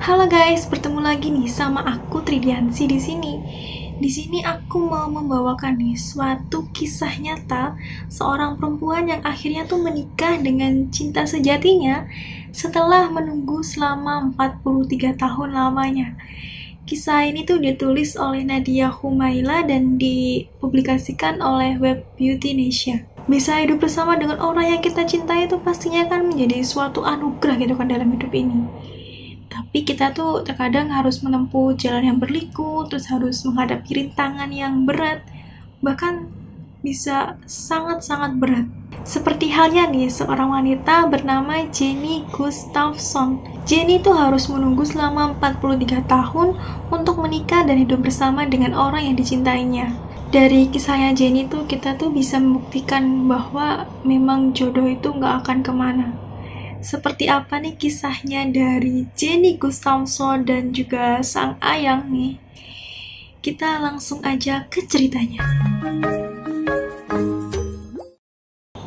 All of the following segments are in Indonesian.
Halo guys, bertemu lagi nih sama aku Tridiansi di sini. Di sini aku mau membawakan nih suatu kisah nyata seorang perempuan yang akhirnya tuh menikah dengan cinta sejatinya setelah menunggu selama 43 tahun lamanya. Kisah ini tuh ditulis oleh Nadia Humaila dan dipublikasikan oleh web Beauty Indonesia. Bisa hidup bersama dengan orang yang kita cintai itu pastinya kan menjadi suatu anugerah gitu kan dalam hidup ini. Tapi kita tuh terkadang harus menempuh jalan yang berliku, terus harus menghadapi rintangan yang berat, bahkan bisa sangat-sangat berat. Seperti halnya nih, seorang wanita bernama Jenny Gustafsson. Jenny tuh harus menunggu selama 43 tahun untuk menikah dan hidup bersama dengan orang yang dicintainya. Dari kisahnya Jenny tuh kita tuh bisa membuktikan bahwa memang jodoh itu gak akan kemana. Seperti apa nih kisahnya dari Jenny Gustafsson dan juga sang ayang nih? Kita langsung aja ke ceritanya.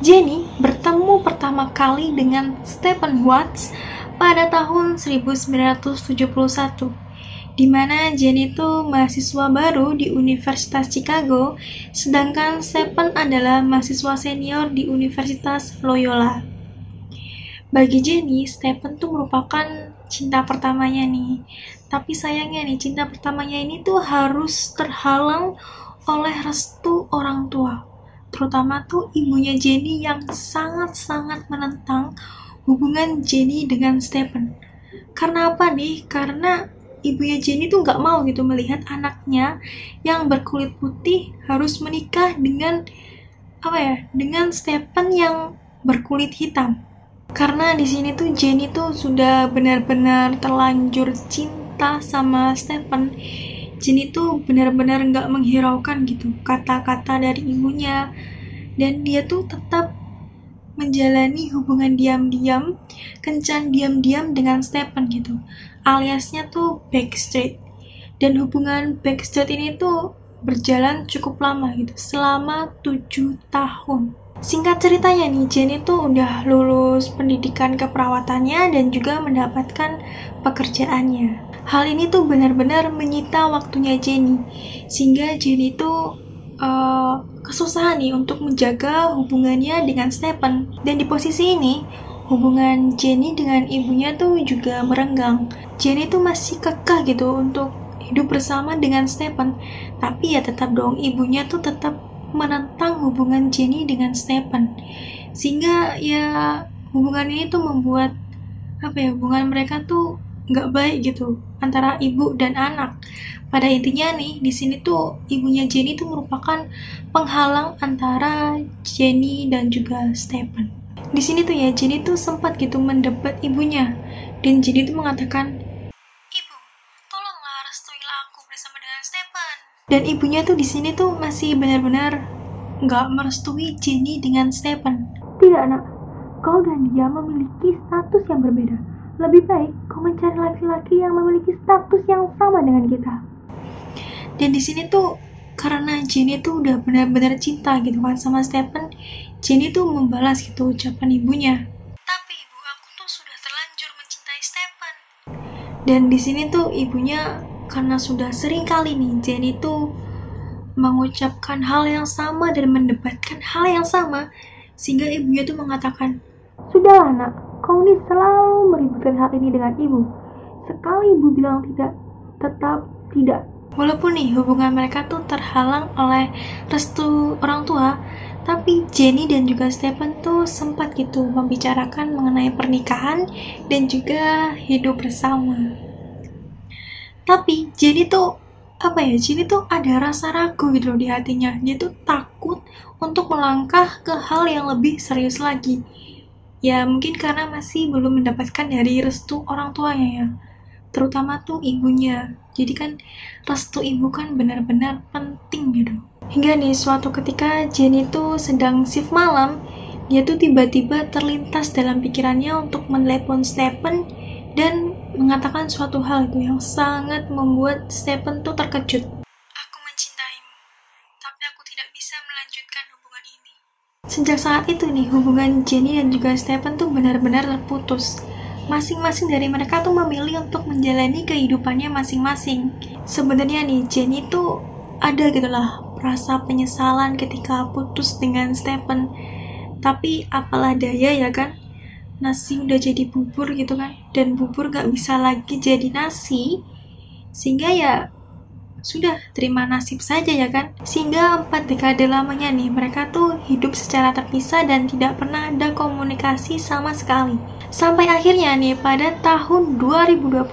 Jenny bertemu pertama kali dengan Stephen Watts pada tahun 1971, di mana Jenny itu mahasiswa baru di Universitas Chicago, sedangkan Stephen adalah mahasiswa senior di Universitas Loyola. Bagi Jenny, Stephen tuh merupakan cinta pertamanya nih. Tapi sayangnya nih, cinta pertamanya ini tuh harus terhalang oleh restu orang tua. Terutama tuh ibunya Jenny yang sangat-sangat menentang hubungan Jenny dengan Stephen. Karena apa nih? Karena ibunya Jenny tuh gak mau gitu melihat anaknya yang berkulit putih harus menikah dengan dengan Stephen yang berkulit hitam. Karena di sini tuh Jenny tuh sudah benar-benar terlanjur cinta sama Stephen. Jenny tuh benar-benar nggak menghiraukan gitu kata-kata dari ibunya, dan dia tuh tetap menjalani hubungan diam-diam, kencan diam-diam dengan Stephen gitu. Aliasnya tuh backstreet. Dan hubungan backstreet ini tuh berjalan cukup lama gitu, selama 7 tahun. Singkat ceritanya nih, Jenny tuh udah lulus pendidikan keperawatannya dan juga mendapatkan pekerjaannya. Hal ini tuh benar-benar menyita waktunya Jenny, sehingga Jenny tuh kesusahan nih untuk menjaga hubungannya dengan Stephen. Dan di posisi ini, hubungan Jenny dengan ibunya tuh juga merenggang. Jenny tuh masih kekeh gitu untuk hidup bersama dengan Stephen, tapi ya tetap dong ibunya tuh tetap menentang hubungan Jenny dengan Stephen, sehingga ya hubungan ini tuh membuat hubungan mereka tuh nggak baik gitu antara ibu dan anak. Pada intinya nih, di sini tuh ibunya Jenny tuh merupakan penghalang antara Jenny dan juga Stephen. Di sini tuh ya Jenny tuh sempat gitu mendebat ibunya, dan Jenny tuh mengatakan, "Ibu, tolonglah restuilah aku bersama dengan Stephen." Dan ibunya tuh di sini tuh masih benar-benar nggak merestui Jenny dengan Stephen. "Tidak nak, kau dan dia memiliki status yang berbeda. Lebih baik kau mencari laki-laki yang memiliki status yang sama dengan kita." Dan di sini tuh karena Jenny tuh udah benar-benar cinta gitu kan sama Stephen, Jenny tuh membalas gitu ucapan ibunya. "Tapi ibu, aku tuh sudah terlanjur mencintai Stephen." Dan di sini tuh ibunya, karena sudah sering kali nih Jenny tuh mengucapkan hal yang sama dan mendebatkan hal yang sama, sehingga ibunya tuh mengatakan, "Sudahlah nak, kau ini selalu meributkan hal ini dengan ibu. Sekali ibu bilang tidak, tetap tidak." Walaupun nih hubungan mereka tuh terhalang oleh restu orang tua, tapi Jenny dan juga Stephen tuh sempat gitu membicarakan mengenai pernikahan dan juga hidup bersama. Tapi Jenny tuh Jenny tuh ada rasa ragu gitu loh di hatinya. Dia tuh takut untuk melangkah ke hal yang lebih serius lagi. Ya mungkin karena masih belum mendapatkan dari restu orang tuanya ya, terutama tuh ibunya. Jadi kan restu ibu kan benar-benar penting gitu. Hingga nih suatu ketika Jenny tuh sedang shift malam, dia tuh tiba-tiba terlintas dalam pikirannya untuk menelepon Stephen dan mengatakan suatu hal itu yang sangat membuat Stephen tuh terkejut. "Aku mencintaimu, tapi aku tidak bisa melanjutkan hubungan ini." Sejak saat itu nih, hubungan Jenny dan juga Stephen tuh benar-benar terputus. masing-masing dari mereka tuh memilih untuk menjalani kehidupannya masing-masing. Sebenarnya nih, Jenny tuh ada gitulah rasa penyesalan ketika putus dengan Stephen. Tapi apalah daya ya kan, nasi udah jadi bubur gitu kan, dan bubur gak bisa lagi jadi nasi, sehingga ya sudah terima nasib saja ya kan. Sehingga 4 dekade lamanya nih mereka tuh hidup secara terpisah dan tidak pernah ada komunikasi sama sekali. Sampai akhirnya nih pada tahun 2021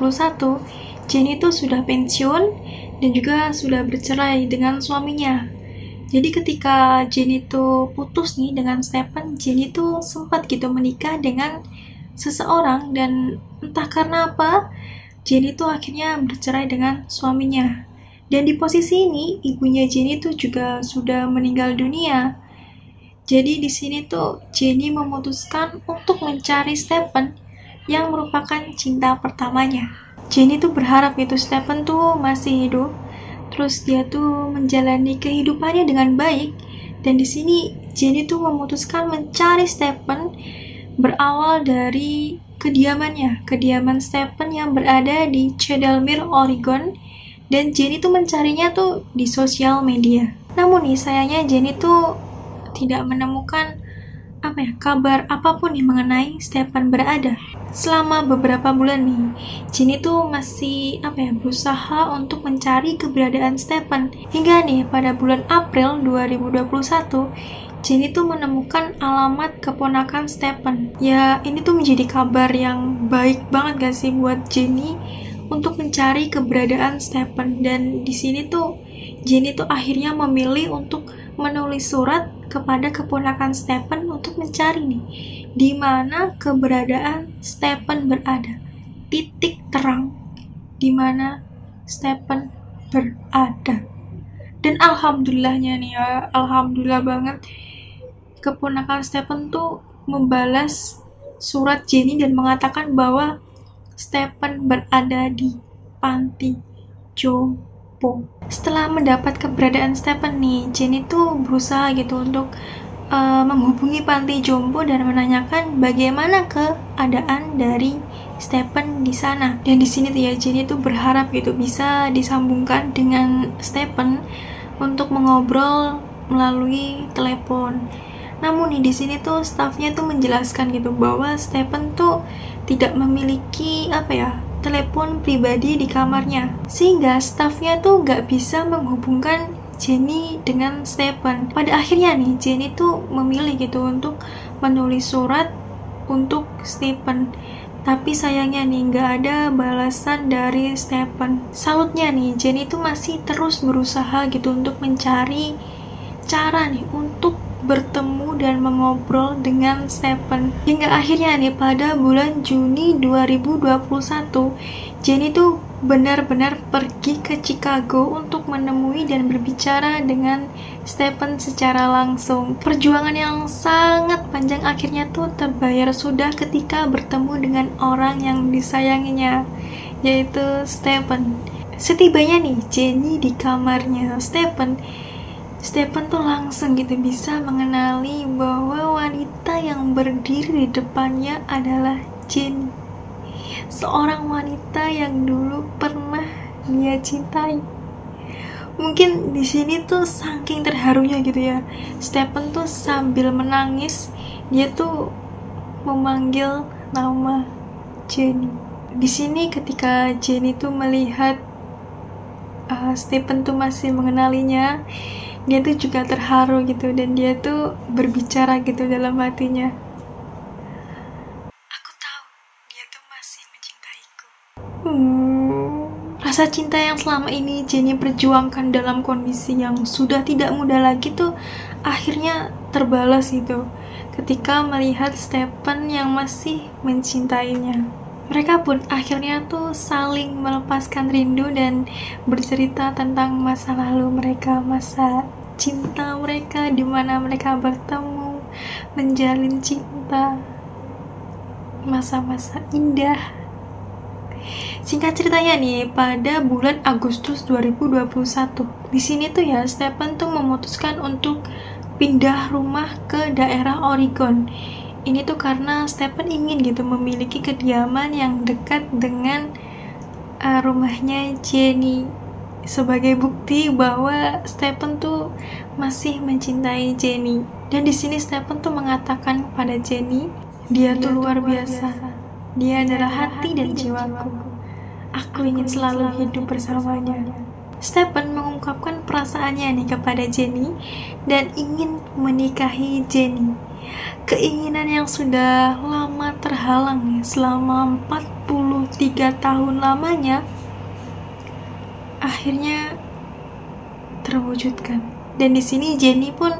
Jenny tuh sudah pensiun dan juga sudah bercerai dengan suaminya. Jadi ketika Jenny tuh putus nih dengan Stephen, Jenny tuh sempat gitu menikah dengan seseorang, dan entah karena apa Jenny tuh akhirnya bercerai dengan suaminya. Dan di posisi ini, ibunya Jenny tuh juga sudah meninggal dunia. Jadi di sini tuh Jenny memutuskan untuk mencari Stephen yang merupakan cinta pertamanya. Jenny tuh berharap itu Stephen tuh masih hidup, terus dia tuh menjalani kehidupannya dengan baik. Dan di sini Jenny tuh memutuskan mencari Stephen berawal dari kediaman Stephen yang berada di Cedarmere, Oregon. Dan Jenny tuh mencarinya tuh di sosial media. Namun nih sayangnya Jenny tuh tidak menemukan kabar apapun nih mengenai Stephen berada. Selama beberapa bulan nih, Jenny tuh masih berusaha untuk mencari keberadaan Stephen. Hingga nih pada bulan April 2021, Jenny tuh menemukan alamat keponakan Stephen. Ya, ini tuh menjadi kabar yang baik banget gak sih buat Jenny untuk mencari keberadaan Stephen. Dan di sini tuh Jenny tuh akhirnya memilih untuk menulis surat kepada keponakan Stephen untuk mencari nih di mana keberadaan Stephen berada, titik terang di mana Stephen berada. Dan alhamdulillahnya nih ya, alhamdulillah banget, keponakan Stephen tuh membalas surat Jenny dan mengatakan bahwa Stephen berada di panti jompo. Setelah mendapat keberadaan Stephen nih, Jenny tuh berusaha gitu untuk menghubungi panti jompo dan menanyakan bagaimana keadaan dari Stephen di sana. Dan di sini tuh ya Jenny tuh berharap gitu bisa disambungkan dengan Stephen untuk mengobrol melalui telepon. Namun nih di sini tuh stafnya tuh menjelaskan gitu bahwa Stephen tuh tidak memiliki telepon pribadi di kamarnya, sehingga stafnya tuh gak bisa menghubungkan Jenny dengan Stephen. Pada akhirnya nih Jenny tuh memilih gitu untuk menulis surat untuk Stephen, tapi sayangnya nih gak ada balasan dari Stephen. Salutnya nih Jenny tuh masih terus berusaha gitu untuk mencari cara nih untuk bertemu dan mengobrol dengan Stephen. Hingga akhirnya nih pada bulan Juni 2021 Jenny tuh benar-benar pergi ke Chicago untuk menemui dan berbicara dengan Stephen secara langsung. Perjuangan yang sangat panjang akhirnya tuh terbayar sudah ketika bertemu dengan orang yang disayanginya, yaitu Stephen. Setibanya nih Jenny di kamarnya Stephen tuh langsung gitu bisa mengenali bahwa wanita yang berdiri di depannya adalah Jenny, seorang wanita yang dulu pernah dia cintai. Mungkin di sini tuh saking terharunya gitu ya, Stephen tuh sambil menangis dia tuh memanggil nama Jenny. Di sini ketika Jenny tuh melihat Stephen tuh masih mengenalinya, dia tuh juga terharu gitu, dan dia tuh berbicara gitu dalam hatinya, aku tahu dia tuh masih mencintaiku. Rasa cinta yang selama ini Jenny perjuangkan dalam kondisi yang sudah tidak muda lagi tuh akhirnya terbalas gitu ketika melihat Stephen yang masih mencintainya. Mereka pun akhirnya tuh saling melepaskan rindu dan bercerita tentang masa lalu mereka, masa cinta mereka, di mana mereka bertemu, menjalin cinta, masa-masa indah. Singkat ceritanya nih, pada bulan Agustus 2021, di sini tuh ya Stephen tuh memutuskan untuk pindah rumah ke daerah Oregon. ini tuh karena Stephen ingin gitu memiliki kediaman yang dekat dengan rumahnya Jenny, sebagai bukti bahwa Stephen tuh masih mencintai Jenny. Dan di sini Stephen tuh mengatakan pada Jenny, dia tuh luar biasa. Dia adalah hati dan jiwaku. Aku ingin selalu hidup bersamanya. Stephen mengungkapkan perasaannya nih kepada Jenny dan ingin menikahi Jenny. Keinginan yang sudah lama terhalang ya, selama 43 tahun lamanya, akhirnya terwujudkan. Dan di sini Jenny pun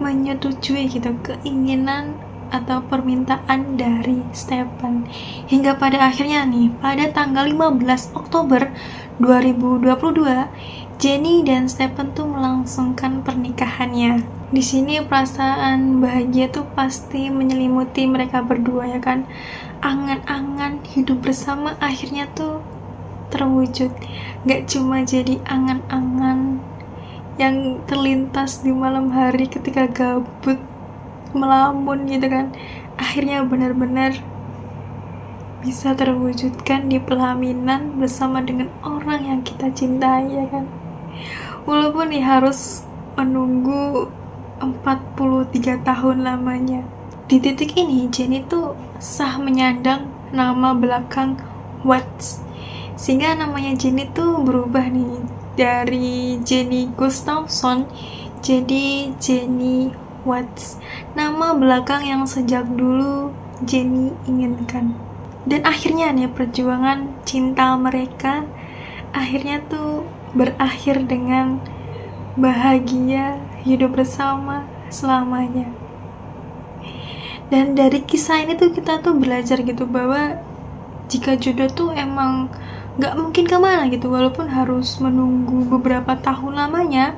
menyetujui gitu keinginan atau permintaan dari Stephen. Hingga pada akhirnya nih, pada tanggal 15 Oktober 2022, Jenny dan Stephen tuh melangsungkan pernikahannya. Di sini perasaan bahagia tuh pasti menyelimuti mereka berdua ya kan. Angan-angan hidup bersama akhirnya tuh terwujud. Gak cuma jadi angan-angan yang terlintas di malam hari ketika gabut melamun gitu kan, akhirnya benar-benar bisa terwujudkan di pelaminan bersama dengan orang yang kita cintai ya kan. Walaupun nih harus menunggu 43 tahun lamanya. Di titik ini Jenny tuh sah menyandang nama belakang Watts, sehingga namanya Jenny tuh berubah nih dari Jenny Gustafson jadi Jenny Watts, nama belakang yang sejak dulu Jenny inginkan. Dan akhirnya nih perjuangan cinta mereka akhirnya tuh berakhir dengan bahagia hidup bersama selamanya. Dan dari kisah ini tuh kita tuh belajar gitu bahwa jika jodoh tuh emang gak mungkin kemana gitu, walaupun harus menunggu beberapa tahun lamanya.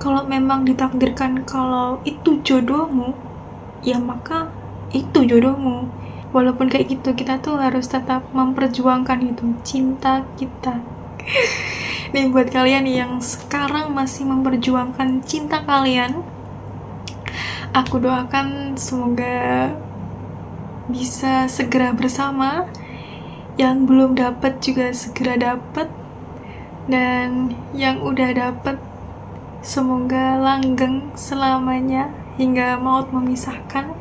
Kalau memang ditakdirkan kalau itu jodohmu, ya maka itu jodohmu. Walaupun kayak gitu, kita tuh harus tetap memperjuangkan itu cinta kita. Nih buat kalian yang sekarang masih memperjuangkan cinta kalian, aku doakan semoga bisa segera bersama. Yang belum dapat juga segera dapat, dan yang udah dapat semoga langgeng selamanya hingga maut memisahkan.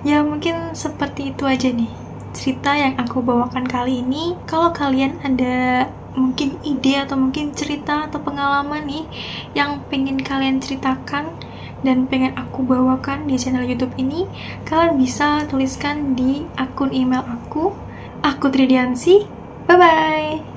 Ya mungkin seperti itu aja nih cerita yang aku bawakan kali ini. Kalau kalian ada mungkin ide atau mungkin cerita atau pengalaman nih yang pengen kalian ceritakan dan pengen aku bawakan di channel YouTube ini, kalian bisa tuliskan di akun email aku Tridiansi. Bye bye.